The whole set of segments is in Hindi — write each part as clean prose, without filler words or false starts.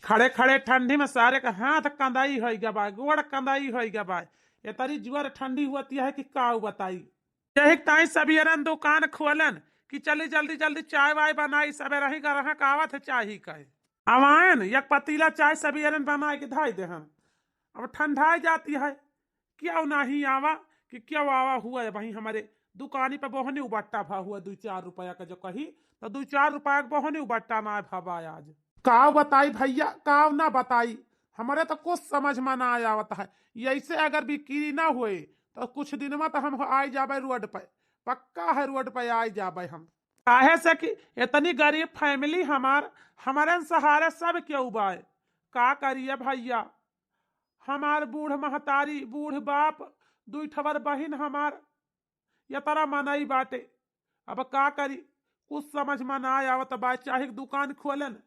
खड़े खड़े ठंडी में सारे का हाथ कंदाई हो गया बा, गोड़ कंदाई हो गया बा। ये तरी जुआर ठंडी हुआ है कि काऊ बताई। यही ताई सबियरन दुकान खोलन कि चली जल्दी जल्दी चाय वाय बनाई, सबे रही का रहा कावत है चाय ही कहे अवायन एक पतीला चाय सबियरन बनाए के धाई दे हम। अब ठंडाई जाती है, क्यों नहीं आवा कि क्यों आवा हुआ है भाई। हमारे दुकानी पे बहने उबट्टा भा हुआ 2-4 रुपया का, जो कही तो 2-4 रुपया का बहने उबट्टा ना भावा आज। काव बताई भैया, काव ना बताई, हमारे तो कुछ समझ में ना आया होता है। ऐसे अगर बिक्री ना हुए तो कुछ दिन में तो हम आ जाबे रोड पे, पक्का है रोड पे आ जाबे हम। काहे से कि इतनी गरीब फैमिली हमारे सहारे सब क्यों बाय। का करिए भैया, हमार बूढ़ महतारी बूढ़ बाप 2 ठवर बहिन हमार ये तरह मनाई बाटे। अब का करी, कुछ समझ में ना आवत बा। चाहे दुकान खोलन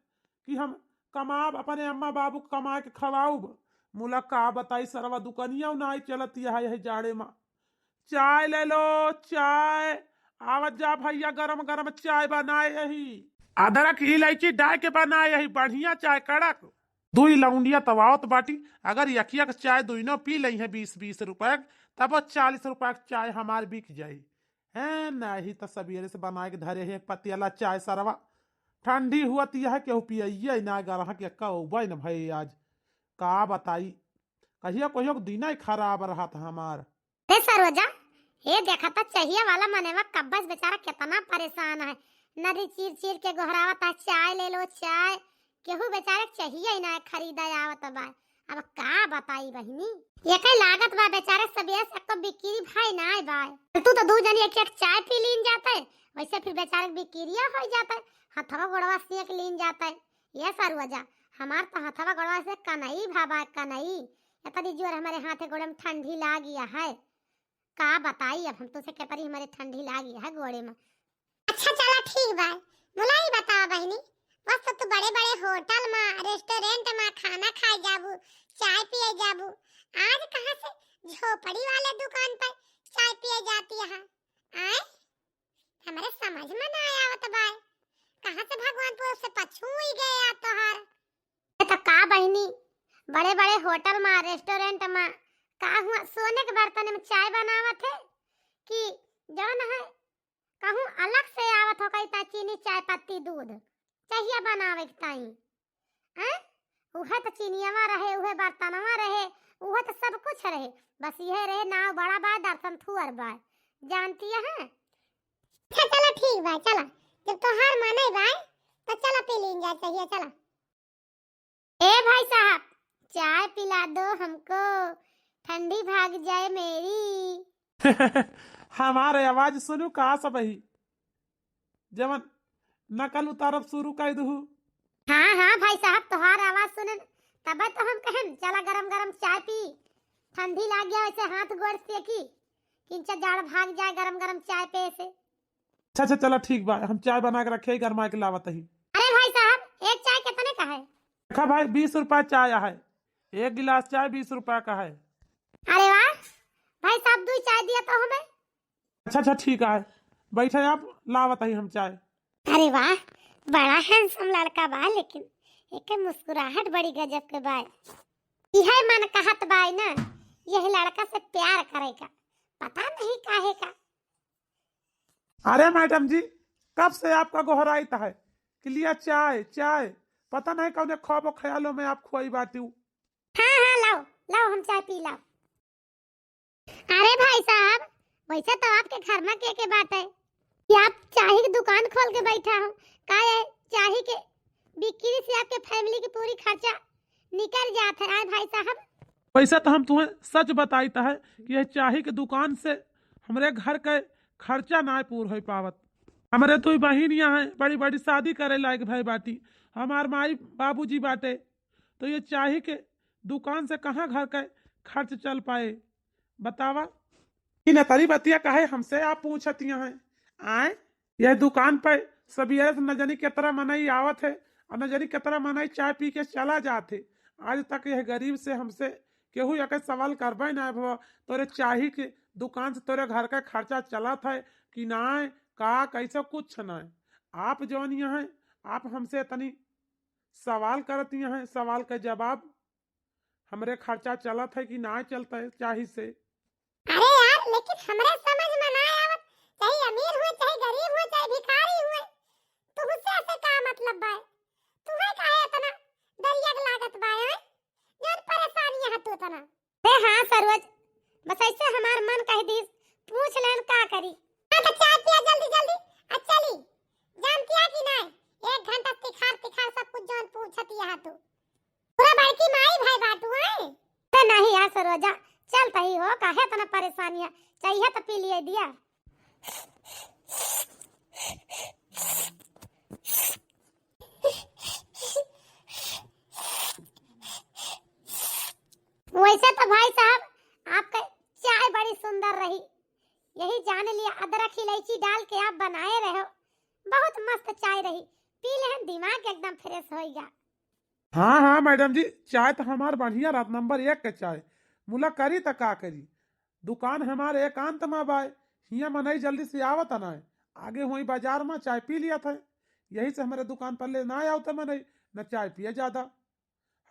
कि हम कमाब अपने अम्मा बाबू कमा के खवाऊब, मुला का बताई सरवा दुकानिया ना चलती है जाड़े में। चाय ले लो चाय, आवत जा भैया, गरम गरम चाय बनाए यही, अदरक इलायची डाल के बनाए यही बढ़िया चाय कड़क। 2 लौंडिया तवावत बाटी, अगर यकिया का चाय दोनों पी ली है 20-20 रुपए, तब 40 रुपए का चाय हमार बिक जाये है। नहीं तो सवेरे से बना के धरे है पतियाला चाय सरवा, ठंडी हुआती है केहू पिय ना गरह के कौबे न भाई। आज का बताई, कहियो कहियो दिन ही खराब रहा था हमार। सरोजा, ये देखा था चाहिए वाला मनेवा कब्बस बेचारा कितना परेशान है। नदी चीर चीर के गोहरावत है, चाय ले लो चाय, केहू बेचारे चाहिए ही ना खरीदा आवत बा। अब का बताई बहिनी, ये कई लागत बा बेचारे सबे से तो बिक्री भाई ना है बा। तू तो 2 जनी एक चाय पी लीन जाता है, वैसे फिर बेचारे बिक्रिया हो जाता है, हथवा गोड़वा से एक लीन जाता है। ये सरोजा, हमार तो हथवा गोड़वा से कनई भाबा कनई, इतनी जोर हमारे हाथे गोड़े में ठंडी ला गया है। का बताई, अब हम तो से कतरी हमारे ठंडी लागी है गोड़े में। अच्छा चला ठीक बा, मुलाई बता बहनी, बस तो तू बड़े बड़े होटल में रेस्टोरेंट में खाना खाए जाबू, चाय पिए जाबू, आज कहां से झोपड़ी वाले दुकान पर चाय पिए जाती है। आए हमारे समझ में ना आया आवत बा, कहां से भगवानपुर से पछू ही गया तोहर। तो का बहनी, बड़े बड़े होटल में रेस्टोरेंट में का हुआ, सोने के बर्तन में चाय बनावत है कि जौन है कहूँ अलग से आवत हो, कई चीनी चाय पत्ती दूध चाहिए बनावे के ताई हैं। उहे तो चीनियावा रहे, उहे बर्तनवा रहे, उहे तो सब कुछ रहे, बस यह रहे नाव बड़ा बा दर्शन थुअर बा, जानती है। अच्छा चलो ठीक बा, चला जब तोहार माने बा तो चला पी लीन जा चाहिए। चला ए भाई साहब, चाय पिला दो हमको, ठंडी भाग जाए मेरी। हमारे आवाज सुनू कहा सब ही जवन नकल उतारब शुरू कर दू। हाँ हाँ भाई साहब, तुम्हार आवाज सुने तब तो हम कहें चला गरम गरम चाय पी, ठंडी लग गया वैसे हाथ गोड़ से की किंचा जाड़ भाग जाए गरम गरम चाय पे से। अच्छा अच्छा चला ठीक बा, हम चाय बना के रखे गरमा के लावत ही। अरे भाई साहब, एक चाय कितने का है? देखा भाई 20 रुपया चाय है, 1 गिलास चाय 20 रुपया का है। अरे वाह भाई साहब, 2 चाय दिया तो हमें। अच्छा अच्छा ठीक है, बैठे आप लावत ही हम चाय। अरे वाह, बड़ा हैंडसम लड़का बा, लेकिन एक मुस्कुराहट बड़ी गजब के बा। यह मन कहत बा ना, यह लड़का से प्यार करेगा, पता नहीं काहे का। अरे मैडम जी, कब से आपका गोहराइता है कि लिया चाय चाय, पता नहीं कौन ख्वाबो ख्यालों में आप खोई बाटी। हाँ हाँ लाओ लाओ, हम चाय पी लाओ। अरे भाई साहब, वैसे तो आपके घर में के बात है कि आप चाय की दुकान खोल के बैठा हो, का है चाय के बिक्री से आपके फैमिली की पूरी खर्चा निकल जाता है भाई साहब। वैसे तो हम तुम्हें सच बताईता है कि यह चाय की दुकान से हमारे घर का खर्चा ना पूरा हो पावत। हमारे तो बहनियां हैं, बड़ी बड़ी शादी करे लायक भाई बाटी, हमार माई बाबूजी बाटे, तो ये चाय के दुकान से कहाँ घर का खर्च चल पाए बतावा। इन तरी बतिया कहे हमसे आप पूछतिया हैं। आए यह दुकान पर सवेरे से न जानी कितना मनाई आवत है और न जानी कितना मनाई चाय पी के चला जाते। आज तक यह गरीब से हमसे केहू एक सवाल करबे ना भवा, तोरे चाय के दुकान से तोरे घर का खर्चा चलत है कि ना, का कैसे कुछ ना। आप जौन यहाँ आप हमसे तनी सवाल करती हैं, सवाल का जवाब। हमरे खर्चा चलत है कि ना चलता है चाही से। अरे यार लेकिन हमरे समझ में ना आवत, चाहे अमीर हुए चाहे गरीब हुए चाहे भिखारी हुए, तुमसे ऐसे का मतलब बा? तुम्हें काहे इतना दरिया लागत बा है? जौन परेशानी है तू तना। अरे हाँ सरोज, बस ऐसे हमार मन कह दी, पूछ लेन का करी। हाँ तो चाय पिया जल्दी जल्दी, चली। जानती है कि नहीं, 1 घंटा तिखार तिखार सब कुछ जौन पूछती है तू। पूरा बड़की माई भाई बाटू है। तो नहीं यार सरोजा, चलता ही हो, काहे तना परेशानी है, चाहिए तो पी लिए दिया। वैसे तो भाई साहब आपका चाय बड़ी सुंदर रही, यही जान लिया अदरक इलायची डाल के आप बनाए रहे हो, बहुत मस्त चाय रही, पी ले दिमाग एकदम फ्रेश होएगा। हाँ हाँ मैडम जी, चाय तो हमार बढ़िया रात नंबर 1 के चाय। मुला करी तो का करी, दुकान हमारे एकांत में बाय, हिया मनई जल्दी से आवत ना है। आगे हुई बाजार में चाय पी लिया था, यही से हमारे दुकान पर ले ना आवता मनई, न चाय पिए ज्यादा।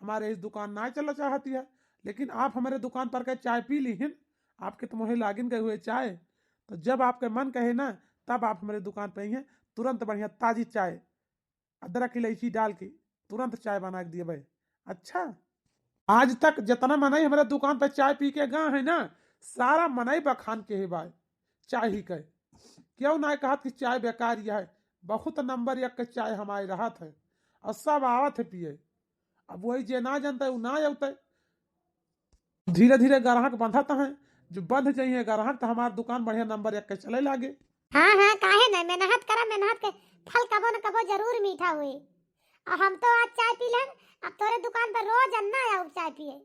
हमारे इस दुकान ना चला चाहती है, लेकिन आप हमारे दुकान पर के चाय पी ली हिन, आपके तो मोहे लागिन गए हुए चाय। तो जब आपके मन कहे ना, तब आप हमारे दुकान पे ही हैं, तुरंत बढ़िया ताजी चाय अदरक इलायची डाल के तुरंत चाय बना के दिए भाई। अच्छा, आज तक जितना मनई हमारे दुकान पे चाय पी के गए है ना, सारा मनई बखान के है भाई चाय ही कहे। क्यों ना कहा कि चाय बेकार ही है, बहुत नंबर 1 के चाय हमारे राहत है, और सब आवत है पिए। अब वही जे ना जानता है वो ना आवता है। धीरे धीरे ग्राहक बंधता है, जो बंध जाइए ग्राहक तो हमारी दुकान बढ़िया नंबर 1 के चले लागे। हाँ हाँ काहे ना, मेहनत करा, मेहनत के फल कबो न कबो जरूर मीठा हुए। और हम तो आज चाय पी लेन, अब तोरे दुकान पर रोज अन्ना आऊ चाय पिए।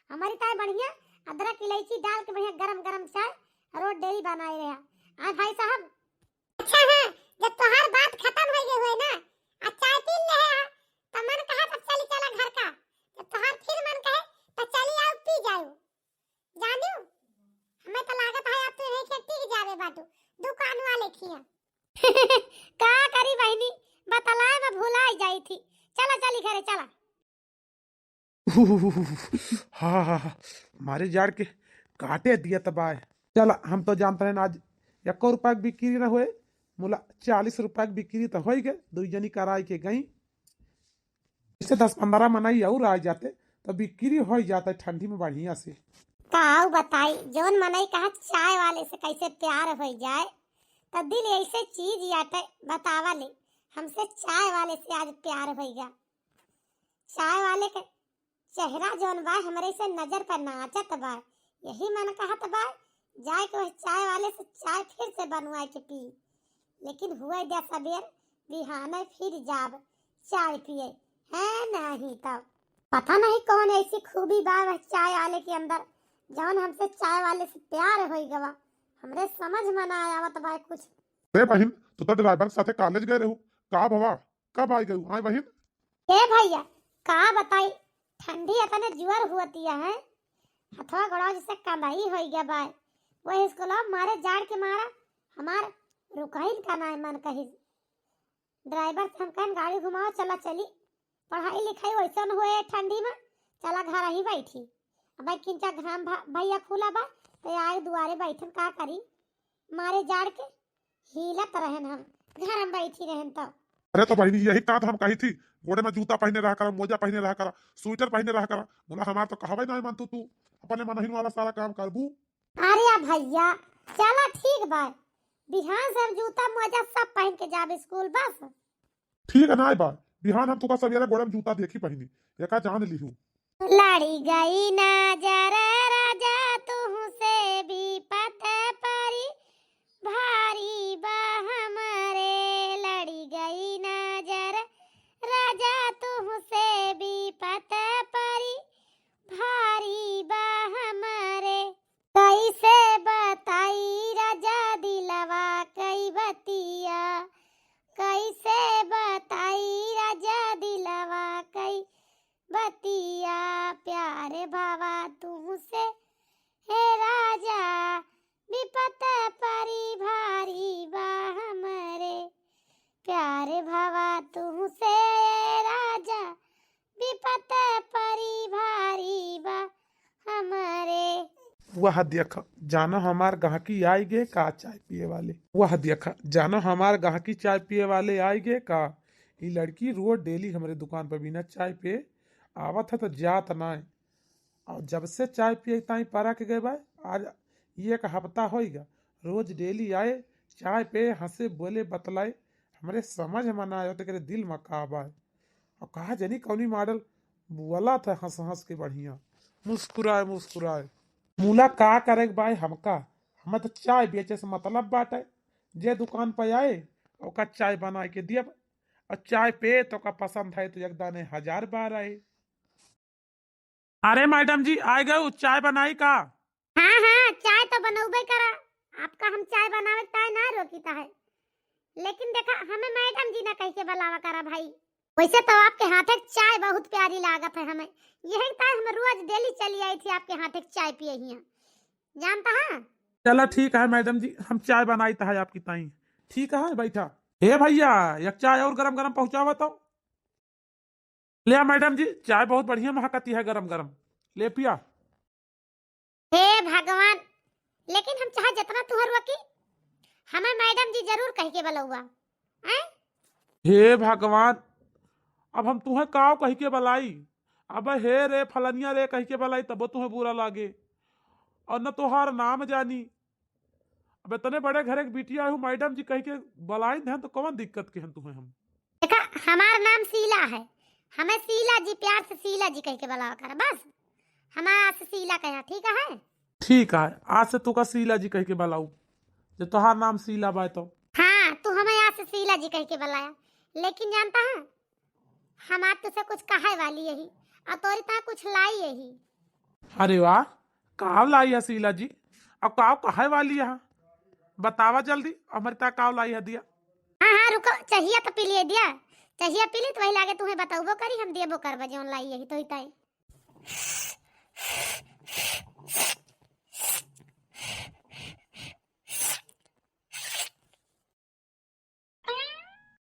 हमारी चाय बढ़िया अदरक इलायची डाल के बढ़िया गरम गरम चाय रोज डेली बनाए रहा। हाँ भाई साहब। अच्छा है, जब तोहार बात खत्म हो गई हुए ना, आज चाय पी ले है, तो मन कहा तब चली चला घर का, जब तोहार फिर मन कहे तो चली आओ पी जाओ। जानू हमें तो लागत है आप तो रह के टिक जावे बाटू, दुकान वाले खिया। का करी बहनी, बतलाए मैं भुलाई जाई थी। चला चली घरे चला। हाँ हाँ हाँ, हमारे जाड़ के काटे दिया तबाह। चल हम तो जानते हैं आज 1 रुपया की बिक्री ना हुए, मुला 40 रुपया की बिक्री तो हो गए, 2 जनी कराई के गई। इससे 10-15 मनाई और आ जाते तो बिक्री हो जाता ठंडी में बढ़िया से। काऊ बताई जोन मनई कहा चाय वाले से कैसे प्यार हो जाए, तब दिल ऐसे चीज याटे बतावा ले, हमसे चाय वाले से आज प्यार हो गया। चाय वाले के चेहरा जोन बा हमरे से नजर पर नाचत बा, यही मन कहत बा जाए के चाय वाले से चाय फिर से बनवाए के पी। लेकिन हुए दे सबेर, बिहाने फिर जाब चाय पिए है नहीं, तब पता नहीं कौन ऐसी खूबी बा वह चाय वाले के अंदर, जौन हमसे चाय वाले से प्यार हो गवा। हमरे समझ में ना आवत बा कुछ। रे बहन, तू तो ड्राइवर के साथे कॉलेज गए रहू, का भवा कब आई गई? हाँ बहन। ए भैया का बताई, ठंडी अतने जुअर हुआती है, हथवा गोड़ा जैसे कंधाई हो गया बा। वही स्कूल मारे जाड़ के मारा हमार रुकाइल का ना मन कही। ड्राइवर से हम कहन गाड़ी घुमाओ चला चली, पढ़ाई लिखाई वैसन हुए ठंडी में, चला घर ही बैठी। अब भाई किंचा घाम भैया खुला बा तो आए दुआरे बैठन का करी, मारे जाड़ के हिलत रहन, हम घर में बैठी रहन। तो अरे तो बहनी यही कहा हम कही थी, गोड़े में जूता पहने रहा करा, मोजा पहने रहा करा, स्वेटर पहने रहा करा। बोला हमार तो कहवे नहीं मानतू, तू अपने मनहिन वाला सारा काम करबू। अरे भैया चला ठीक बा, बिहान से हम जूता मोजा सब पहन के जाब स्कूल बस। ठीक है ना बा, बिहान हम तुका सवेरे गोड़े में जूता देखी पहनी, एका जान लीहू। लड़ी गई नजर राजा तुह से भी पता परी, भारी बा हमारे लड़ी गई नजर राजा तुह से भी पता परी, भारी बा हमारे। कैसे बताई राजा दिलवा कई बतिया, कैसे बताई राजा दिलवा कई बतिया, प्यारे भावा तुमसे हे राजा विपत परी, भारी बा हमारे। प्यारे भावा तुमसे राजा विपत परी भारी बा हमरे। वह देख जानो हमार गाहकी आई गे का चाय पिए वाले। वह देख जानो हमार गाहकी चाय पिए वाले आई गे का। ये लड़की रोज डेली हमारे दुकान पर बिना चाय पे आवत है तो जात ना है। और जब से चाय पिए ताई पारा के गए भाई आज ये एक हफ्ता होगा रोज डेली आए चाय पे हंसे बोले बतलाए हमारे समझ में आए तो दिल में काबा है। और कहा जनी कौनी मॉडल बोला था हंस हंस के बढ़िया मुस्कुराए मुस्कुराए। मूला का करे भाई हमका हमें तो चाय बेचे से मतलब बाटे। जे दुकान पर आए ओका चाय बना के दिया और चाय पे तो का पसंद है तो एक दाने 1000 बार आए। अरे मैडम जी आ गए चाय बनाई का। हाँ हाँ चाय तो बनौबे करा। आपका हम चाय बनावे ताय ना रोकीता है, लेकिन देखा हमें मैडम जी ना कह के बुलावा करा भाई। वैसे तो आपके हाथ एक चाय बहुत प्यारी लागत है हमें। यही ताय हम रोज डेली चली आई थी आपके हाथ एक चाय पिए ही जानता है। चलो ठीक है मैडम जी हम चाय बनाई है आपकी ताई। ठीक है बैठा। हे भैया एक चाय और गरम गरम पहुंचावा तो। ले आ मैडम जी चाय बहुत बढ़िया महकती है गरम गरम ले पिया। हे भगवान, लेकिन हम चाहे जितना तुहर वकी हमें मैडम जी जरूर कह के बुलाऊआ। हे भगवान अब हम तुम्हें काव कह के बुलाई। अब हे रे फलनिया रे कह के बुलाई तब तुम्हें बुरा लागे और न तुहार नाम जानी। अब इतने बड़े घर एक बिटिया हूँ मैडम जी कह के बुलाई हैं तो कौन दिक्कत के हैं तुम्हें हम। देखा हमारा नाम शीला है, हमें शीला जी प्यार से शीला जी कह के बुलावा करा बस। हमारा से शीला कहा ठीक है। ठीक है आज से तू का शीला जी कह के बुलाऊ जो तुहार नाम शीला बाय तो। हाँ तू हमें यहाँ से शीला जी कह के बुलाया, लेकिन जानता है हम आज तुझसे कुछ कहे वाली यही और तोरी ता कुछ लाई यही। अरे वाह काव लाई है शीला जी और काव कहे वाली है बतावा जल्दी हमारी ता काव लाई है दिया। हाँ हाँ रुको चाहिए तो पी लिए दिया चाहिए पी ली तो वही लागे तुम्हें बताऊबो करी हम देबो करबो जोन लाई यही तो ही ताई।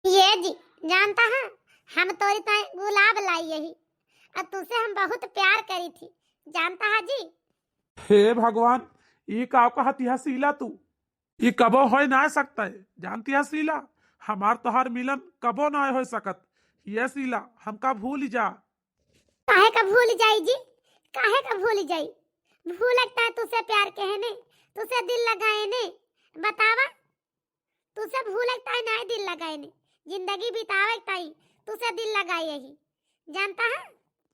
ये जी जानता है हम तोरी ताई गुलाब लाई यही और तुझसे हम बहुत प्यार करी थी जानता है जी। हे भगवान ये काव कहती है शीला तू ये कबो हो ना सकता है जानती है शीला हमार तोहार मिलन कबो ना हो सकत। ये शीला हमका भूल जा। काहे का भूल जाई जी, काहे का भूल जाई। भूल लगता है तुझसे प्यार कहने तुझसे दिल लगाए ने बतावा। तुझसे भूल लगता है ना दिल लगाए ने जिंदगी बितावे ताई तुझसे दिल लगाए यही जानता है।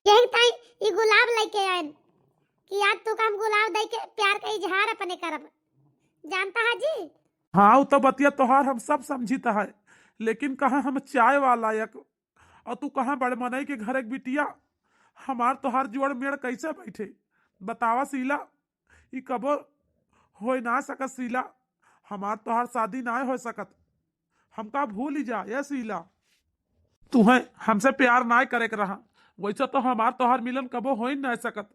यही ताई ये गुलाब लेके आए कि आज तू का हम गुलाब दे के प्यार का इजहार अपने करब जानता है जी। हाँ वो तो बतिया तोहार हम सब समझीता है लेकिन कहा हम चाय वाला एक और तू कहाँ बड़े मनई के घर एक बिटिया हमार तोहार जोड़ मेड़ कैसे बैठे बतावा शीला ये कबो हो ना सकत शीला हमार तोहार शादी ना हो सकत हमका भूल ही जा ये शीला। तुम्हें हमसे प्यार ना करे के रहा वैसे तो हमार तोहार मिलन कबो हो ही ना सकत।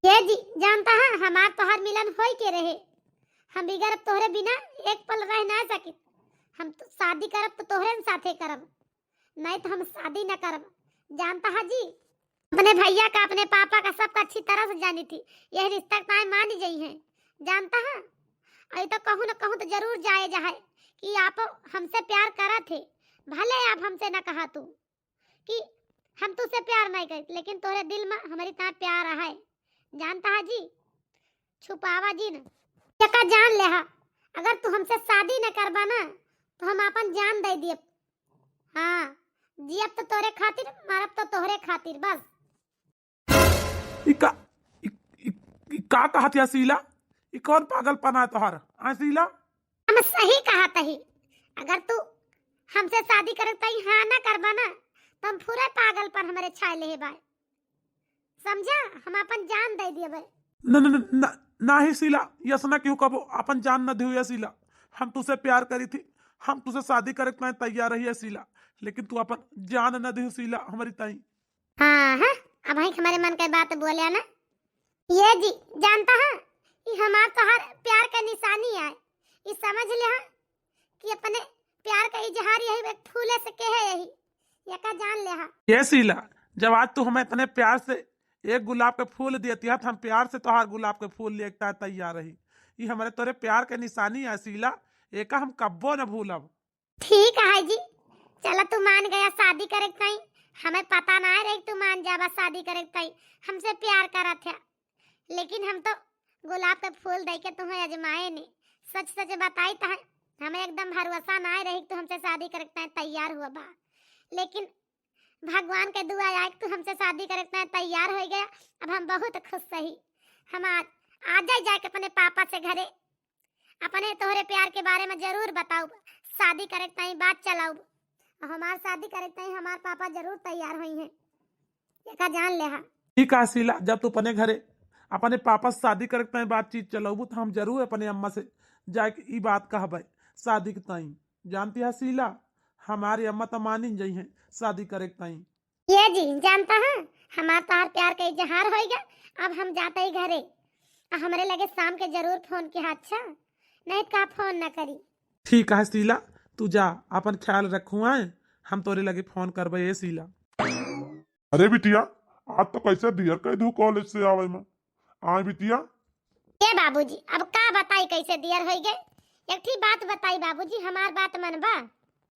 ये जी जानता है हमार तोहार मिलन होई के रहे हम बिगर तोहरे बिना एक पल रह ना सकित। हम तो शादी करब तो तोहरे साथे करब नहीं तो हम शादी न करब जानता है जी। अपने भैया का अपने पापा का सबका अच्छी तरह से जानी थी यह रिश्ता ताई मान गई है जानता है। अभी तो कहूँ न कहूँ तो जरूर जाए जाए कि आप हमसे प्यार करा थे भले आप हमसे न कहा तू कि हम तुझसे प्यार नहीं करते लेकिन तोरे दिल में हमारी ता प्यार है जानता है जी। छुपावा जी न का जान ले अगर तू हमसे शादी न करबा ना तो हम अपन जान दे दिए। हाँ जियब तो तोरे खातिर मरब तो तोहरे खातिर बस। का कहती है शीला ये कौन पागलपन है तोहार हाँ शीला। हम सही कहा तही अगर तू हमसे शादी करता ही हाँ ना करबा ना तो हम पूरे पागलपन हमारे छाए ले बाय समझा। हम अपन जान दे दिए भाई। न न न ना ही शीला यस ना क्यों कबो अपन जान न दियो शीला हम तुझसे प्यार करी थी हम तुझसे शादी करे मैं तैयार रही है शीला लेकिन तू अपन जान न दियो शीला हमारी ताई। हाँ हाँ अब भाई हमारे मन की बात बोलिया ना। ये जी जानता है ये हमार तोहार प्यार का निशानी है ये समझ ले कि अपने प्यार का इजहार यही एक फूले से के है यही ये का जान ले। ये शीला जब आज तू हमें इतने प्यार से एक गुलाब के फूल देती है तो हम प्यार से तोहार गुलाब के फूल लेकर तैयार रही। ये हमारे तोरे प्यार के निशानी है शीला, एका हम कब्बो न भूलब। ठीक है जी, चलो तू मान गया शादी करे कहीं। हमें पता ना है तू मान जाबा शादी करे कहीं। हमसे प्यार करा था, लेकिन हम तो गुलाब के फूल दे के तुम्हें अजमाए नहीं। सच सच बताई तो हमें एकदम भरोसा ना है रही तू हमसे शादी करे तैयार हुआ बा। लेकिन भगवान के दुआ आए तू हमसे शादी करे तैयार हो गया। अब हम बहुत खुश सही। हम आज जाके अपने पापा से घरे अपने तोहरे प्यार के बारे में जरूर बताऊ। शादी करे तई बात चलाऊ। हमार शादी करे तई हमार पापा जरूर तैयार हुई हैं, ये जान ले। हाँ ठीक है शीला, जब तू अपने घरे अपने पापा से शादी करे तई बातचीत चलाऊ तो हम जरूर अपने अम्मा से जाके ई बात कहबे शादी के तई। जानती है शीला, हमारी अम्मा तो मानी जाइ हैं शादी करे तई। ये जी जानता है हमार तार प्यार का इजहार हो गया। अब हम जाते ही घरे। हमारे लगे शाम के जरूर फोन किया, अच्छा नहीं का फोन न करी। ठीक है शीला, तू जा अपन ख्याल रखू आए, हम तोरे लगे फोन करबे। ये शीला अरे बिटिया, आज तो कैसे दियर कह दू कॉलेज से आवे में। आए बिटिया। ये बाबूजी अब का बताई कैसे दियर हो गए। एक ही बात बताई बाबूजी, हमार बात मनबा।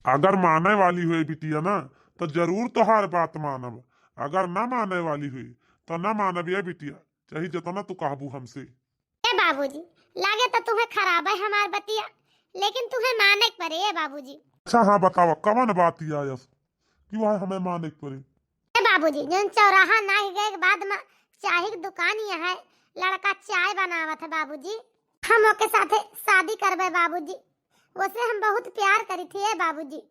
अगर माने वाली हुई बिटिया ना तो जरूर तोहार बात मानब। अगर ना माने वाली हुई तो ना मानब ये बिटिया, चाहे जितना तू कहबू हमसे। ए बाबूजी लागे तो तुम्हें खराब है हमार बतिया, लेकिन तुम्हें माने के पड़े। बाबूजी अच्छा हाँ बतावा कवन बात ही आयस क्यों है हमें माने के पड़े। ए बाबूजी जन चौराहा ना गए के बाद में चाय की दुकान ही है, लड़का चाय बनावत है बाबूजी। हम ओके साथे शादी करबे बाबूजी। उसे हम बहुत प्यार करी थी बाबूजी।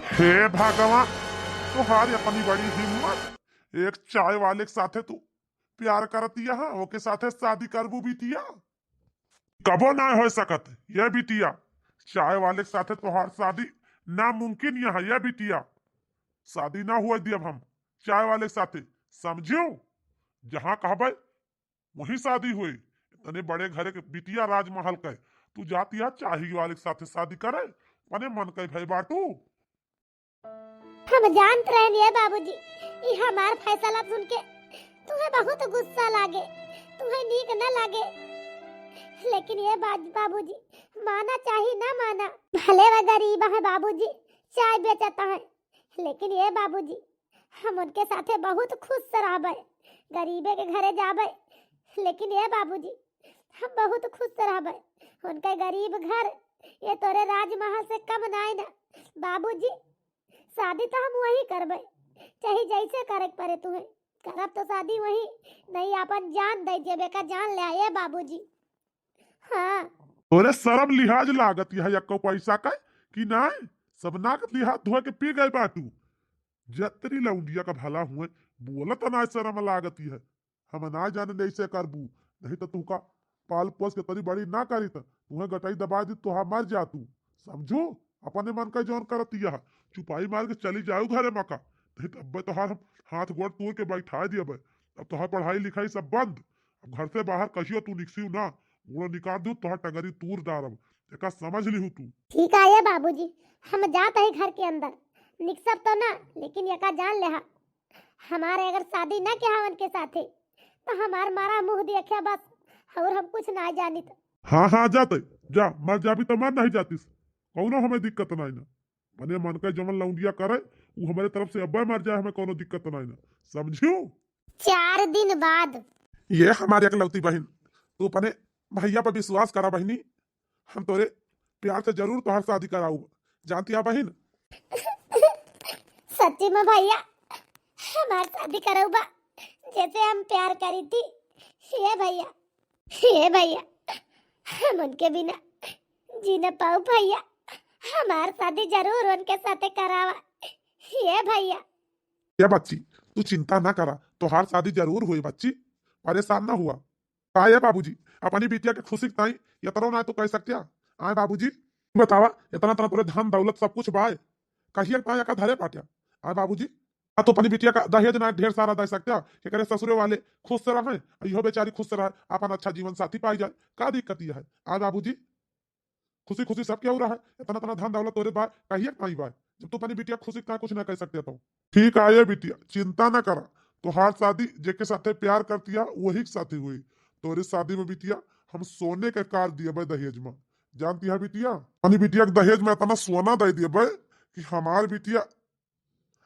हे भगवान, तुहारी अपनी बड़ी हिम्मत। एक चाय वाले के साथे तू प्यार करती है, ओके साथे शादी करबू बिटिया। कबो ना हो सकत ये बिटिया। चाय वाले के साथे तुहार शादी नामुमकिन है ये बिटिया। शादी ना हुआ दियब हम चाय वाले के साथे, समझियो। जहाँ कहबे वही शादी हुई। इतने बड़े घर के बिटिया राजमहल के तू जाती है चाय वाले के साथे शादी करे, अपने मन के भाई बाटू। हम जानते रहे बाबूजी, ये हमार फैसला सुन के तुम्हें बहुत गुस्सा लागे, तुम्हें नीक न लागे। लेकिन ये बात बाबूजी माना चाहिए ना माना। भले वह गरीब है बाबूजी, चाय बेचता है, लेकिन ये बाबूजी हम उनके साथे बहुत खुश रहबे। गरीबे के घरे जाबे, लेकिन ये बाबूजी हम बहुत खुश रहबे। उनके गरीब घर ये तोरे राजमहल से कम ना ना बाबूजी। शादी तो हम वही करबे, चाहे जैसे करे पड़े तुम्हें करब तो शादी वही। नहीं अपन जान दे जेबे का जान ले आए बाबूजी। हाँ तोरे शर्म लिहाज लागत है यक्को पैसा का कि नहीं। सबना के लिहाज धोए के पी गए बाटू। जतरी लौंडिया का भला हुए बोलत ना शर्म लागत है। हम ना जाने ऐसे करबू, नहीं तो तू का पाल पोस के तरी बड़ी ना करी तो तुम्हें गटाई दबा दी तो मर जा तू। समझो अपने मन का जौन करती है, चुपाई मार के चली जाऊ घरे मका। नहीं तो अब तोहार हम हाथ गोड़ तोड़ के बैठा दिए। अब तोहार पढ़ाई लिखाई सब बंद। अब घर से बाहर कहियो तू निकसियो ना, वो निकाल दू तोहार टंगरी तूर डारब। एका समझ ली हूँ तू। ठीक है बाबूजी, हम जाते हैं घर के अंदर। निकसब तो ना, लेकिन यका जान ले हमारे अगर शादी ना किया उनके साथे तो हमार मारा मुंह देखा बस, और हम कुछ ना जानी। तो हाँ हाँ जाते जा, मर जाबी तो मर नहीं जातीस, कौनो हमें दिक्कत नहीं ना। मने मन का जमन लौंडिया करे वो हमारे तरफ से अब्बा मर जाए, हमें कोनो दिक्कत नहीं ना, समझियो। 4 दिन बाद ये हमारी अकलौती बहन, तू अपने भैया पर विश्वास करा बहनी। हम तोरे प्यार से जरूर तोहार शादी कराऊ, जानती है बहन। सच्ची में भैया हमार शादी करऊबा जैसे हम प्यार करी थी। ये भैया हम उनके बिना जी न पाऊ भैया। हमार शादी जरूर उनके साथे करावा। ये भैया ये बच्ची तू चिंता ना करा, तोहार शादी जरूर हुई बच्ची, परेशान ना हुआ। का ये बाबूजी अपनी बिटिया के खुशी ताई इतना ना तो कह सकते आए बाबूजी। बतावा इतना तरह तोरे धन दौलत सब कुछ बाय कहिए पाया का धरे पाटिया। आए बाबूजी तो अपनी बिटिया का दहेज ना ढेर सारा दे सकते कि करे ससुरे वाले खुश से रहे, इहो बेचारी खुश से रहे, अपन अच्छा जीवन साथी पाई जाए, का दिक्कत है। आए बाबूजी खुशी खुशी सब क्या हो रहा है, इतना तना धन दौलत तोरे बाय कहिए नहीं बाय, जब तू अपनी बिटिया खुशी का कुछ ना कह सकते तो ठीक है ये बिटिया, चिंता ना करा। तो हर शादी जेके साथे प्यार करती है वही के साथी हुई। तोरे शादी में बिटिया हम सोने के कार दिए भाई दहेज में, जानती है बिटिया। अपनी बिटिया के दहेज में इतना सोना दे दिए भाई कि हमार बिटिया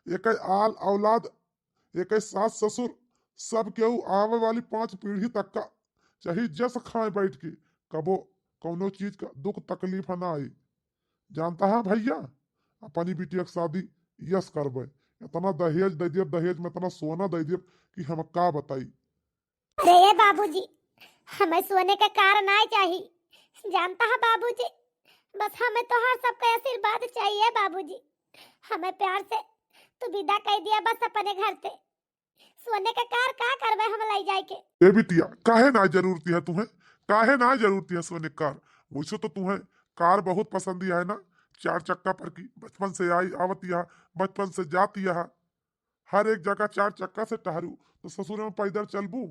एक आल औलाद, एक सास ससुर, सब केहू आवे वाली 5 पीढ़ी तक का चाहे जस खाए बैठ के, कबो कौनो चीज का दुख तकलीफ ना आई। जानता है भैया, अपनी बिटिया की शादी यस करबे। इतना दहेज दे दिए, दहेज में इतना सोना दे दिए कि हम का बताई। अरे ये बाबूजी, हमें सोने का कार ना चाहिए, जानता है बाबूजी। बस हमें तो हर सबका आशीर्वाद चाहिए बाबूजी। हमें प्यार से तू विदा कह दिया बस अपने घर से। सोने का कार का करवे हम लाई जाए के। ए बिटिया, काहे ना जरूरती है तुम्हें, काहे ना जरूरती है सोने कार। वैसे तो तुम्हें कार बहुत पसंद है ना, 4 चक्का पर की बचपन से आई आवती है, बचपन से जाती है हर एक जगह 4 चक्का से टहरू। तो ससुर में पैदल चलबू,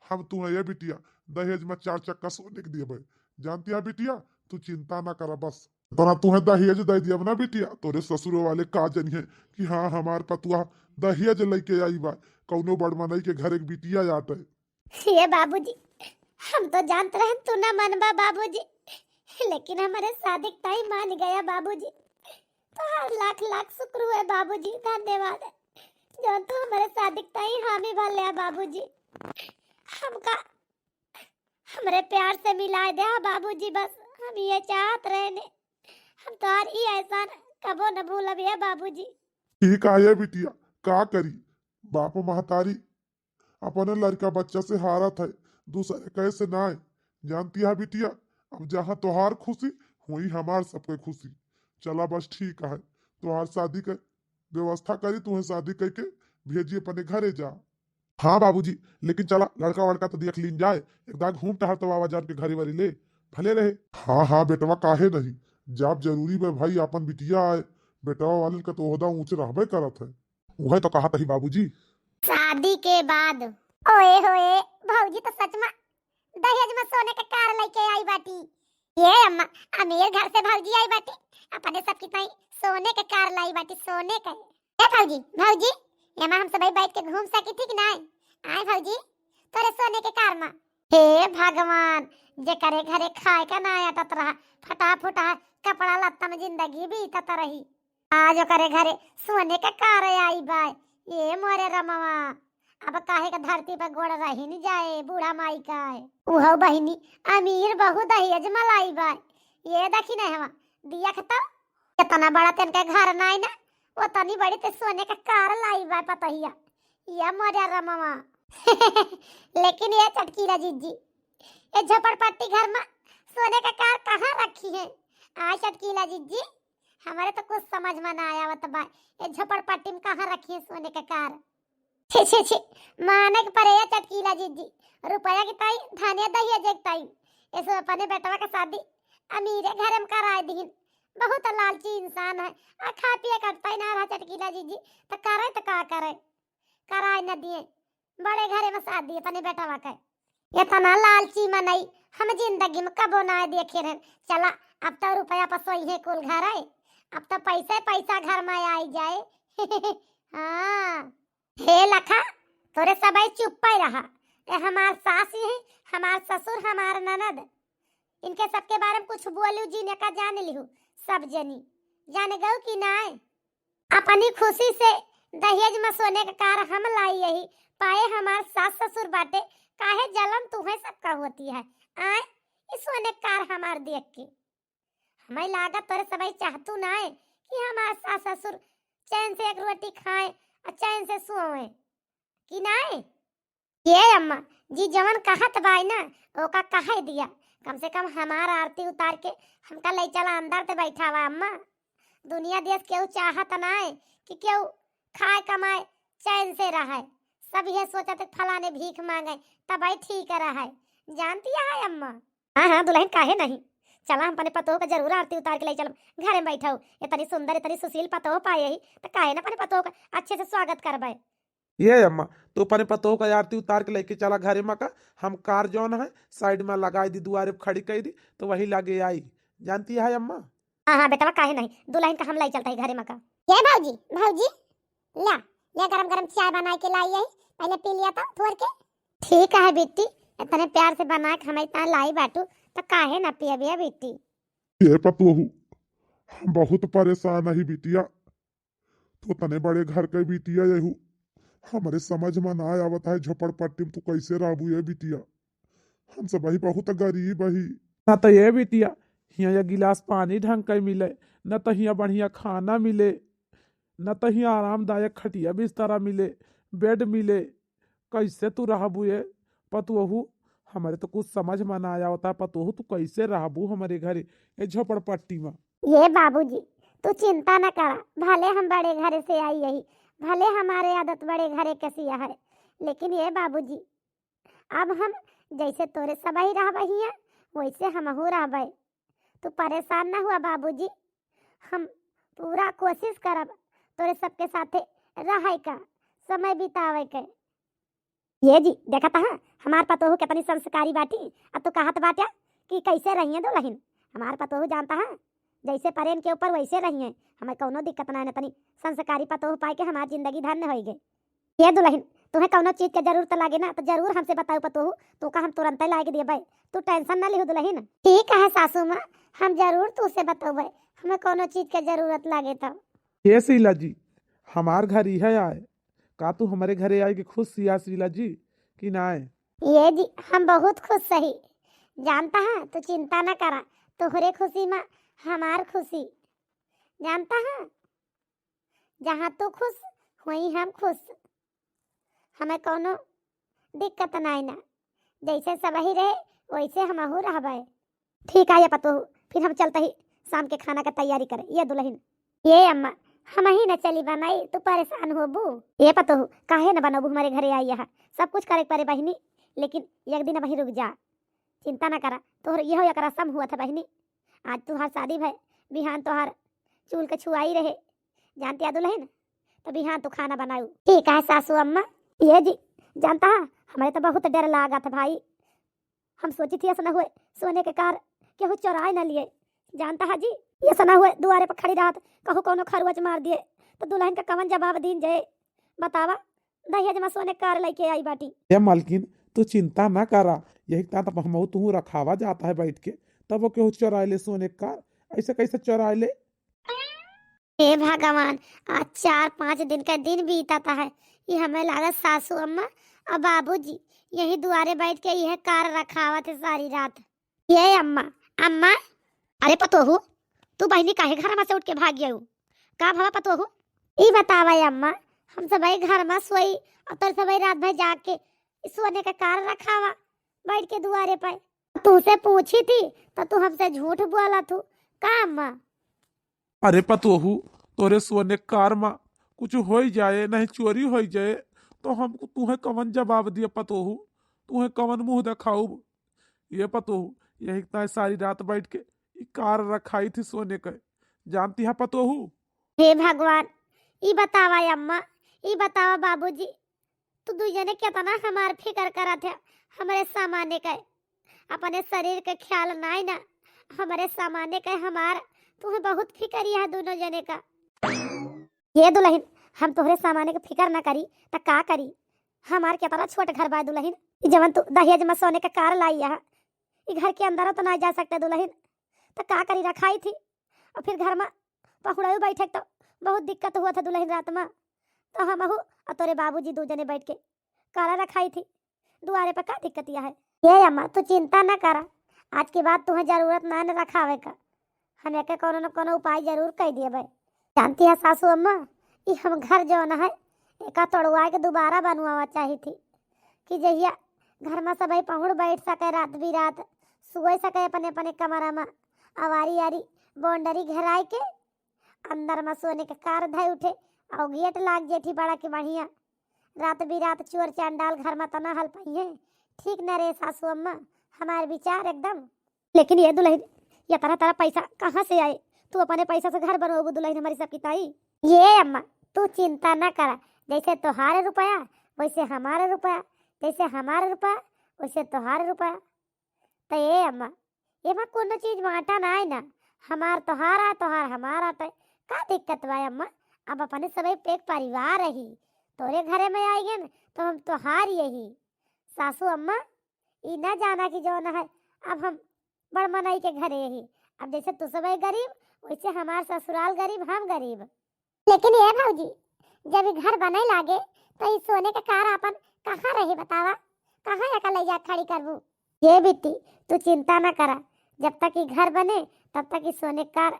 हम तुम्हें ये बिटिया दहेज में 4 चक्का सोने के दिए भाई। जानती है बिटिया, तू चिंता ना करा बस। तना तुम्हें दहेज दे दिया ना बिटिया, तोरे ससुर वाले का जनिए कि हाँ हमार पतुआ दहेज लेके आई बा, कौनो बड़मनई के घर एक बिटिया जाते। ये बाबूजी, हम तो जानते रहे तू ना मनबा बाबूजी, लेकिन हमारे शादी टाइम मान गया बाबूजी। तो हर लाख लाख शुक्र है बाबूजी, धन्यवाद है जो तू हमारे शादी टाइम हामी भले है बाबूजी। हमका हमारे प्यार से मिला दे बाबूजी, बस हम ये चाहत रहे ने। हम तो हर ई एहसान कबो न भूलब ये बाबूजी। ठीक है बिटिया, का करी, बाप महतारी अपने लड़का बच्चा से हारत है, दूसरे कैसे ना है। जानती है बिटिया, अब जहाँ तोहार खुशी वही हमार सबके खुशी। चला बस ठीक है, तोहार शादी के व्यवस्था करी, तुम्हें शादी करके भेजी अपने घरे जा। हाँ बाबूजी, लेकिन चला लड़का वड़का तो देख लीन जाए, एक दाग घूम टहर तो बाबा जान के घरे वाली ले भले रहे। हाँ हाँ बेटवा, काहे नहीं, जब जरूरी बे भाई अपन बिटिया आए, बेटवा वाले का तो ओहदा ऊंचे रहबे करत है। वह तो कहा था बाबूजी। शादी के बाद ओए होए भौजी तो सच में दहेज में सोने का कार लेके आई बाटी। ये अम्मा अमीर घर से भौजी आई बाटी, अपने सबकी ताई सोने का कार लाई बाटी, सोने का। ए भौजी, भौजी यहाँ हम सब बैठ के घूम सकी ठीक ना आए भौजी तोरे सोने के कार में। हे भगवान, जे करे घरे खाए का ना आटत रहा, फटाफटा कपड़ा लत्ता में जिंदगी बीतत रही, आज करे घरे सोने का कार आई बाय। ये मोरे रमवा, अब काहे का धरती पर गोड़ रही नहीं जाए, बूढ़ा माई का है उहो बहिनी अमीर बहु दहेज मलाई बाय। ये देखी ना हवा दिया खतम, कितना बड़ा तेन का घर नाई ना, वो तनी बड़ी ते सोने का कार लाई बाय पतहिया। ये मोरे रमवा लेकिन ये चटकीला जीजी, ये झपड़पट्टी घर में सोने का कार कहाँ रखी है? आ चटकीला जीजी, हमारे तो कुछ समझ में ना आया बता भाई, ये झपड़पट्टी में कहाँ रखी है सोने का कार? छे छे छे, माने के परे चटकीला जीजी, रुपया की ताई धानिया दहिया जेक ताई, ऐसे अपने बेटवा का शादी अमीरे घर में कराए दीन। बहुत लालची इंसान है, आ खा पिए करता ही ना रहा चटकीला जीजी, तो करे तो का करे, कराए न दिए, बड़े घरे में शादी अपने बेटवा का। इतना लालची में नहीं हम जिंदगी में कबो ना देखे रहे। चला अब तो रुपया पसोई है कुल घर है, अब तो पैसे पैसा घर में आई जाए हाँ हे लखा, तोरे सब चुप पे रहा। ए हमार सास है, हमार ससुर, हमार ननद, इनके सबके बारे में कुछ बोलू जी ने का जान लिहू, सब जनी जाने गऊ कि ना। अपनी खुशी से दहेज में सोने का कार हम लाई यही पाए, हमार सास ससुर बाटे, काहे जलन तुम्हें सबका होती है आए इस सोने कार हमार देख के। हमें लागत तोरे सबई चाहतू ना है कि हमार सास ससुर चैन से एक रोटी खाए और चैन से सोए कि ना। ये अम्मा जी जवन कहत बाई ना ओका कहे दिया, कम से कम हमार आरती उतार के हमका ले चला अंदर ते बैठा हुआ। अम्मा दुनिया देश केहू चाहत ना है कि केहू खाए कमाए चैन से रहे, सब ये सोचते फलाने भीख मांगे तब ठीक रहा है, जानती है अम्मा। हाँ हाँ दुल्हन काहे नहीं, चला हम अपने पतोह का जरूर आरती उतार के ले चल, घर में बैठा इतनी सुंदर इतनी सुशील पतोह पाए ही तो काहे ना अपने पतोह का अच्छे से स्वागत करवाए। ये अम्मा तो अपने पतोह का आरती उतार के लेके चला घरे में का, हम कार जौन है साइड में लगाई दी, दुआरे खड़ी कर दी तो वही लगे आई, जानती है अम्मा। हाँ हाँ बेटा काहे नहीं, दुल्हन का हम लाई चलता है घरे में का। ये भाऊजी भाऊजी ला ले गरम गरम चाय बना के लाई है, पहले पी लिया था थोड़ के। ठीक है बेटी, इतने प्यार से बना के हमें इतना लाई बाटू तो काहे ना पिया बिया बेटी। ये पतोहू हम बहुत परेशान है बिटिया, तो तने बड़े घर के बिटिया यहू हमारे समझ में ना आवत है झोपड़पट्टी में तू कैसे रहबू ये बिटिया। हम सब ही बहुत गरीब ही। ना तो ये बिटिया हिया या गिलास पानी ढंग के मिले, न तो हिया बढ़िया खाना मिले, न तो हिया आरामदायक खटिया बिस्तरा मिले, बेड मिले। कैसे तू रहबू ये पतोहू? हमारे तो कुछ समझ में ना आया होता पतोहू, तू कैसे रहबू हमारे घरे ये झोपड़पट्टी में। ये बाबूजी तू चिंता न करा, भले हम बड़े घर से आई यही, भले हमारे आदत बड़े घरे कसिया है, लेकिन ये बाबूजी अब हम जैसे तोरे सब ही रहबही हैं वैसे हमहू रहबै। तू परेशान ना हुआ बाबूजी, हम पूरा कोशिश करब तोरे सबके साथे रहे का, समय बितावे के। ये जी देखा था हमार पतोहू कितनी संस्कारी बाटी। अब तो कहत बाटा कि कैसे रहिए दुल्हन, हमार पतोहू जानता है जैसे प्रेम के ऊपर वैसे रहिए, हमें कोनो दिक्कत ना तनी संस्कारी पतोहू पाए के हमारी जिंदगी धन्य हो गई। ये दुल्हन तुम्हें कोनो चीज के जरूरत लागे ना तो जरूर हमसे बताओ पतोहू, तो का हम तुरंत ला के दिए, तू टेंशन ना लिहो दुल्हन। ठीक है सासू माँ, हम जरूर तुझसे बताओ हमें कोनो चीज के जरूरत लागे तो। ये शीला जी हमार घर ही है आए, का तू हमारे घरे आए कि खुश सिया शीला जी कि ना आए? ये जी हम बहुत खुश सही, जानता है तू चिंता न करा, तोहरे खुशी में हमार खुशी, जानता है जहाँ तू खुश वहीं हम खुश, हमें कोनो दिक्कत नहीं ना, जैसे सब ही रहे वैसे हमहू रहबै। ठीक है ये पतोहू, फिर हम चलते ही शाम के खाना का तैयारी करें। ये दुल्हन ये अम्मा हम ही न चली बनाई, तू परेशान होबू। ये पतोहू काहे न बनबू, हमारे घरे आई है सब कुछ करे परे बहिनी, लेकिन एक दिन वहीं रुक जा, चिंता ना करा। तोहर यहो एक रस्म हुआ था बहिनी, आज तुहार शादी भय, बिहान तोहार चूल के छुआई रहे, जानती है दुल्हन, तो बिहान तू खाना बनाऊ। ठीक है सासू अम्मा। ये जी जानता है हमें तो बहुत डर लगा था भाई, हम सोची थी ऐसा न हुए सोने के कार केहू चोराए न लिए, जानता है जी ये सना हुए दुआरे पर खड़ी रहत कहू कोनो खरवच मार दिए तो दुल्हन का कवन जवाब दीन जाए, बतावा दहेज में सोने कार लेके आई बाटी। ये मालकिन तू चिंता ना करा, यही तब हम तू रखावा जाता है बैठ के, तब वो केहू चोरा ले सोने का, ऐसे कैसे चोरा ले? हे भगवान, आज 4-5 दिन का दिन बीता है, ये हमें लगा सासू अम्मा और बाबूजी यही दुआरे बैठ के यह कार रखावा थे सारी रात। ये अम्मा अम्मा अरे पतोहू तू बहनी काहे घर में से उठ के भाग गया का भवा पतोहू? ई बतावा अम्मा, हम सब घर में सोई और तो सब रात भर जाग के सोने का कार रखावा बैठ के दुआरे पर, तुझसे पूछी थी तो तू हमसे झूठ बोला तू का अम्मा? अरे पतोहू तोरे सोने कार में कुछ हो जाए, नहीं चोरी हो जाए तो हम तुम्हें कवन जवाब दिए पतोहू, तुम्हें कवन मुंह दिखाऊ? ये पतोहू यही तय सारी रात बैठ के कार रखाई थी सोने के, जानती है पतोहू? हे भगवान, ई बतावा अम्मा, ई बतावा बाबूजी, तू दू जने कितना हमार फिकर करा थे हमारे सामान्य के, अपने शरीर के ख्याल नहीं ना हमारे सामान्य के, हमार तुम्हें बहुत फिकर है दोनों जने का। ये दुल्हन हम तोहरे सामान्य के फिकर ना करी तो का करी, हमार कितना छोट घर बा दुल्हन, जवन तू दहेज में सोने का कार लाई है, घर के अंदर तो ना जा सकते दुल्हन, तो का करी रखाई थी, और फिर घर में पहुड़ाऊ बैठे तो बहुत दिक्कत हुआ था दुल्हन रात में, तो हम और तोरे बाबूजी दो जने बैठ के काला रखाई थी दुआरे पर, का दिक्कत यह है? ये अम्मा तू चिंता ना करा, आज के बाद तुम्हें जरूरत ना न रखावे का, हम एक कोनो न कोनो उपाय जरूर कर दिए भाई। जानती है सासू अम्मा, ये हम घर जो न है एक तोड़वा के दोबारा बनवावा चाहिए थी, कि जहिया घर में सब पहुड़ बैठ सके, रात भी रात सुबह सके अपने अपने कमरा में, आवारी आरी बाउंड्री घेराई के अंदर में सोने के कार धय उठे और गेट लाग जेठी बड़ा के बढ़िया, रात भी रात चोर चांडाल घर में तना हल पाइए, ठीक न रे सासू अम्मा हमारे विचार एकदम। लेकिन ये दुल्हन ये तरह तरह पैसा कहाँ से आए, तू अपने पैसा से घर बनवाओ दुल्हन हमारी सबकी ताई। ये अम्मा तू चिंता ना करा, जैसे तोहार रुपया वैसे हमारा रुपया, जैसे हमारा रुपया वैसे तोहार रुपया, तो ये अम्मा ये में कोनो चीज बांटा ना है ना, हमार तोहारा तोहार हमारा, तो का दिक्कत बा अम्मा, अब अपने सब एक परिवार रही, तोरे घरे में आई गए तो हम तोहार यही सासू अम्मा ई ना जाना कि जो न है। अब हम बड़ मनई के घरे यही, अब जैसे तू सब गरीब वैसे हमार ससुराल गरीब, हम गरीब। लेकिन ये भौजी जब ई घर बने लागे तो ई सोने के कार अपन कहाँ रही बतावा, कहाँ या ले जा खड़ी करबू। ये बेटी तू चिंता ना करा, जब तक ई घर बने तब तक ई सोने के कार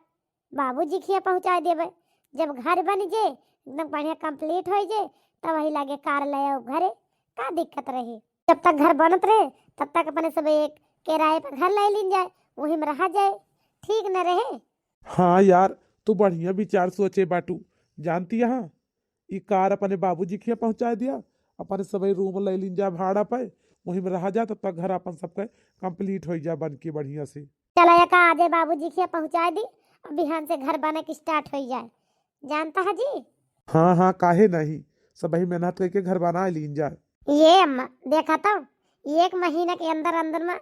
बाबूजी खिया पहुंचा देवे। जब घर बन जे एकदम बढ़िया कंप्लीट हो जे तब वही लागे कार ले आओ घरे, का दिक्कत रही। जब तक घर बनत रहे तब तक अपने सब एक किराए पर घर ले लिन जाए, वही में रहा जाए, ठीक न रहे। हाँ यार, तू बढ़िया विचार सोचे बाटू। जानती है ई कार अपने बाबूजी के यहाँ पहुंचा दिया, अपने सब रूम ले लिन जा भाड़ा पे, वहीं में रहा जा, तब तक घर अपन सबके कंप्लीट हो जा बन के बढ़िया से। चला या का आजे बाबूजी के यहाँ पहुंचा दी, अब बिहान से घर बने की स्टार्ट हो जाए, जानता है जी। हाँ हाँ, काहे नहीं, सब मेहनत करके घर बना लीन जाए। ये अम्मा देखा तो 1 महीना के अंदर अंदर में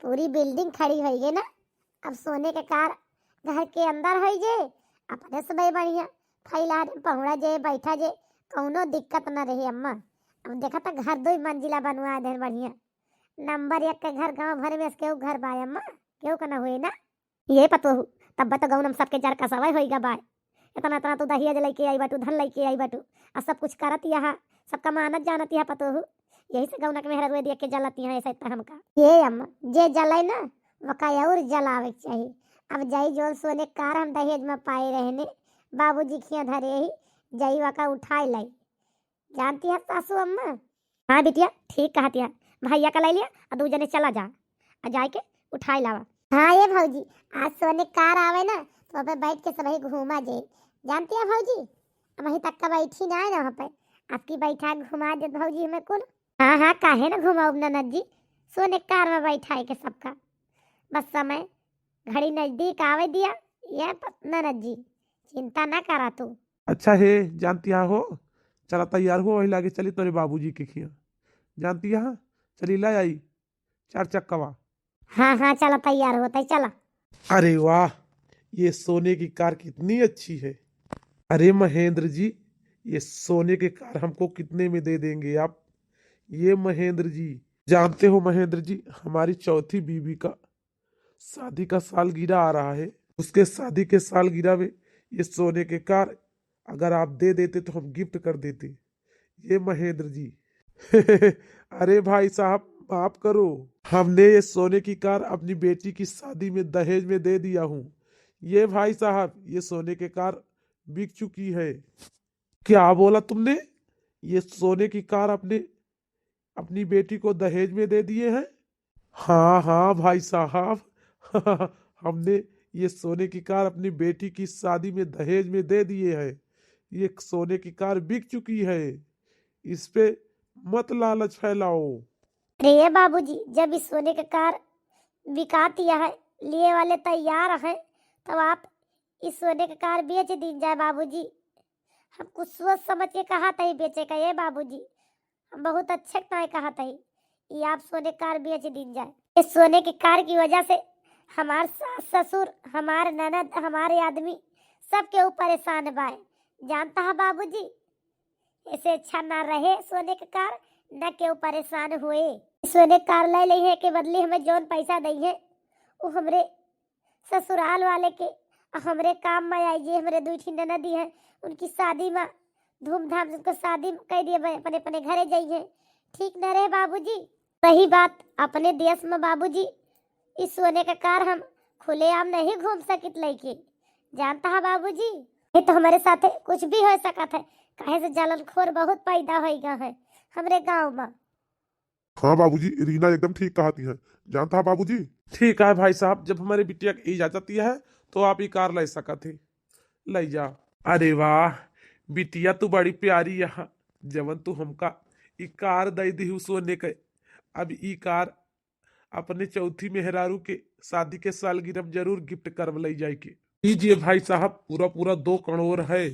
पूरी बिल्डिंग खड़ी हो गई ना। अब सोने के कार घर के अंदर हो जे, अपने सब बढ़िया फैला पहुड़ा जे बैठा जे, कौनो दिक्कत न रही अम्मा। अब देखा तो घर 2 मंजिला बनवा दे बढ़िया, नंबर 1 के घर गांव भर में केहू घर बाय अम्मा, केहू का न हुए ना। ये पतो तब तो गौनम सबके जार का सवाई होइगा बाय, इतना इतना तू दहिया लेके आई बाटू, धन लेके आई बाटू, और सब कुछ करत यहाँ, सबका मानत जानत यहाँ पतो हूँ। यही से गौना के मेहरा रुए देख के जलती है ऐसा इतना हमका। ये अम्मा जे जले ना वका और जलावे चाहिए। अब जाई जोल सोने कार हम दहेज में पाए रहने बाबूजी खिया धरे ही जाई वका उठाए लाई, जानती है सासू अम्मा। हाँ बिटिया ठीक कहती है, भैया का ले लिया और 2 जने चला जा और जाए के उठाए लावा। हाँ ये भौजी आज सोने कार आवे ना तो वहाँ पे बैठ के सभी घूमा जे, जानती है भौजी वहीं तक का बैठी ना है ना वहाँ पे, आपकी बैठा घुमा दे भौजी हमें कुल। हाँ हाँ काहे ना घुमाऊ ननद जी, सोने कार में बैठाए के सबका, बस समय घड़ी नजदीक आवे दिया ये ननद जी, चिंता ना करा तू। अच्छा है, जानती हो, चला तैयार हो, वही लागे चली तोरे बाबूजी के खिया, जानती है, चली ला आई 4 चक्कवा। हाँ हाँ चलो तैयार होता है चला। अरे वाह, ये सोने की कार कितनी अच्छी है। अरे महेंद्र जी, ये सोने की कार हमको कितने में दे देंगे आप? ये महेंद्र जी, जानते हो महेंद्र जी, हमारी चौथी बीवी का शादी का सालगिरह आ रहा है, उसके शादी के सालगिरह में ये सोने के कार अगर आप दे देते तो हम गिफ्ट कर देते। ये महेंद्र जी अरे भाई साहब माफ करो, हमने ये सोने की कार अपनी बेटी की शादी में दहेज में दे दिया हूँ। ये भाई साहब, ये सोने की कार बिक चुकी है। क्या बोला तुमने? ये सोने की कार अपनी बेटी को दहेज में दे दिए हैं? हाँ हाँ भाई साहब हमने ये सोने की कार अपनी बेटी की शादी में दहेज में दे दिए हैं। ये सोने की कार बिक चुकी है, इस पे मत लालच फैलाओ। अरे बाबूजी जब इस सोने का कार बिका दिया है, लिए वाले तैयार है, तब आप इस सोने का कार बेच दी जाए बाबूजी। हम कुछ सोच समझ के कहा था ही बेचे का ये बाबूजी, हम बहुत अच्छे तरह कहा था ही ये आप सोने कार बेच दी जाए। इस सोने की कार की वजह से हमारे सास ससुर, हमारे ननद, हमारे आदमी सब के ऊपर परेशान बाय, जानता है बाबूजी। ऐसे अच्छा ना रहे सोने का कार, न के परेशान हुए। सोने कार ले ली है के बदले हमें जौन पैसा दी है वो हमरे ससुराल वाले के हमरे काम में आई जी। हमरे 2 ननदी है, उनकी शादी में धूमधाम से उनको शादी कर दिए, अपने अपने घरे जाइए, ठीक न रहे बाबूजी। रही बात अपने देश में बाबूजी, इस सोने का कार हम खुलेआम नहीं घूम सकित लेके, जानता है बाबूजी। ये तो हमारे साथ कुछ भी हो सकता है, कहे से जलनखोर बहुत पैदा हो गया है हमरे गांव में। हाँ बाबूजी, रीना एकदम ठीक कहती है, जानता है बाबूजी। ठीक है भाई साहब, जब हमारे बिटिया की इजाजत है तो आप ये कार ले सका थे, ले जा। अरे वाह बिटिया तू बड़ी प्यारी है, जवन तू हमका ई कार दे दी सोने के। अब ई कार अपने चौथी मेहरारू के शादी के सालगिरह में जरूर गिफ्ट कर ले जाए के। लीजिए भाई साहब, पूरा 2 करोड़ है।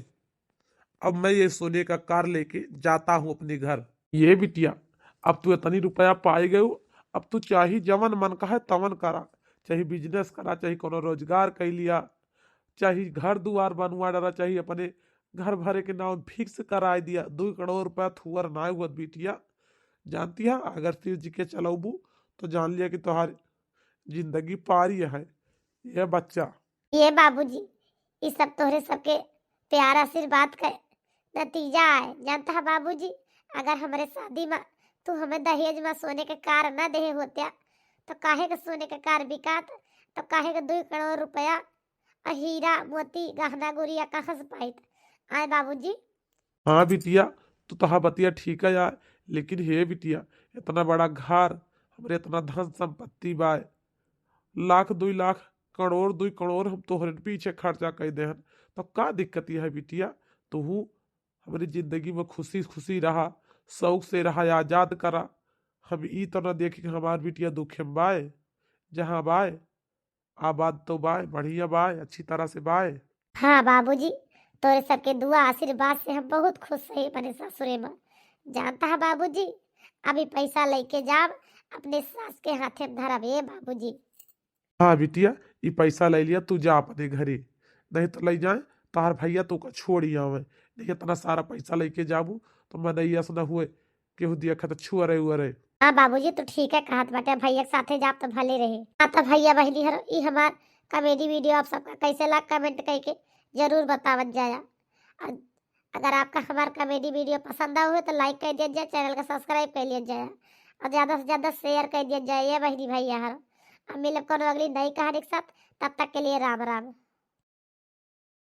अब मैं ये सोने का कार लेके जाता हूँ अपने घर। ये बिटिया, अब तू इतनी रुपया पाए गए, अब तू चाहे जवन मन का है तवन करा, चाहे बिजनेस करा, चाहे कोनो रोजगार कर लिया, चाहे घर दुआर बनवा डाला, चाहे अपने घर भरे के नाम फिक्स कराए दिया। 2 करोड़ रुपया थुअर ना हुआ बिटिया। जानती है अगर शिव जी के चलबू तो जान लिया कि तुम्हारी जिंदगी पारी है। ये बच्चा ये बाबूजी ये सब तोहरे सबके प्यार आशीर्वाद का नतीजा है। जानता है बाबूजी, अगर हमारे शादी में तू हमें दहेज में सोने के कार न दे होत्या तो काहे के सोने के कार बिकात, तो काहे के 2 करोड़ रुपया हीरा मोती गहना गुड़िया कहाँ से पाइत आए बाबूजी। हाँ बिटिया, तू तो हाँ बतिया ठीक है यार, लेकिन हे बिटिया इतना बड़ा घर, हमरे इतना धन संपत्ति बाय, लाख 2 लाख करोड़ 2 करोड़ हम तोहरे पीछे खर्चा कर दे, तो का दिक्कत है बिटिया। तू हमारी जिंदगी में खुशी खुशी रहा, शौक से रहा, आजाद करा। हम ई तो ना देखे कि हमार बिटिया दुखे में बाय, जहाँ बाय आबाद तो बाय, बढ़िया बाय, अच्छी तरह से बाय। हाँ बाबूजी, तोरे सबके दुआ आशीर्वाद से हम बहुत खुश है अपने ससुरे में। जानता है बाबूजी, अभी पैसा लेके जाब अपने सास के हाथे में धरब ए बाबूजी। हाँ बिटिया, ये पैसा ले लिया, तू जा अपने घरे, नहीं तो ले जाए तार भैया तू का छोड़ी आवे। नहीं इतना सारा पैसा लेके जाबू तो मैं नहीं ऐसा न हुए केहू दिया खत छुअरे उअरे। हाँ बाबूजी तू ठीक है कहत बाटे, भैया के साथे जाब तो भले रहे। हाँ तो भैया बहनी हर ई हमार कॉमेडी वीडियो आप सबका कैसे लगा कमेंट करके जरूर बतावत जाया। और अगर आपका हमारा कॉमेडी वीडियो पसंद आए तो लाइक कर दिया जाए, चैनल का सब्सक्राइब कर लिया जाए और ज़्यादा से ज़्यादा शेयर कर दिया जाए ये बहनी भैया हर। अब मिलब करो अगली नई कहानी के साथ, तब तक के लिए राम राम।